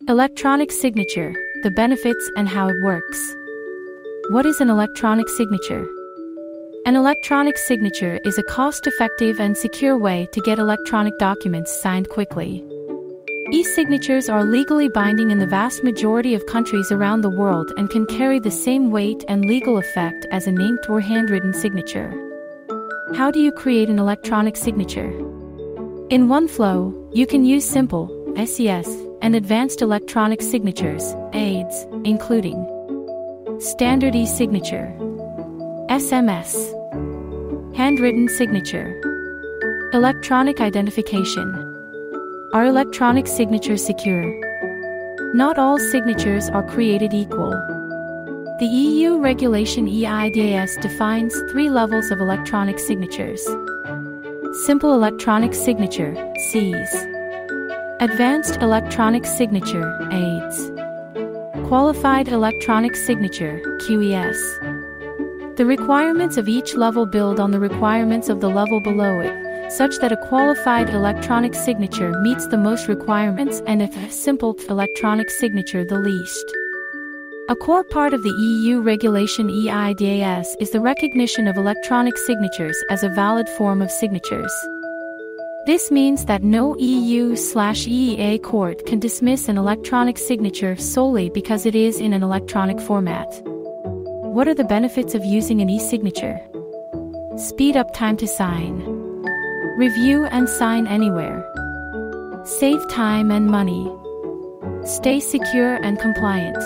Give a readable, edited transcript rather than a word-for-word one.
Electronic signature, the benefits and how it works. What is an electronic signature? An electronic signature is a cost-effective and secure way to get electronic documents signed quickly. E-signatures are legally binding in the vast majority of countries around the world and can carry the same weight and legal effect as an inked or handwritten signature. How do you create an electronic signature? In Oneflow, you can use simple, SES, and advanced electronic signatures, AdES, including standard e-signature, SMS, handwritten signature, electronic identification. Are electronic signatures secure? Not all signatures are created equal. The EU regulation eIDAS defines 3 levels of electronic signatures. Simple electronic signature, CES. Advanced electronic signature, AdES. Qualified electronic signature, QES. The requirements of each level build on the requirements of the level below it, such that a qualified electronic signature meets the most requirements and a simple electronic signature the least. A core part of the EU regulation eIDAS is the recognition of electronic signatures as a valid form of signatures. This means that no EU/EEA court can dismiss an electronic signature solely because it is in an electronic format. What are the benefits of using an e-signature? Speed up time to sign. Review and sign anywhere. Save time and money. Stay secure and compliant.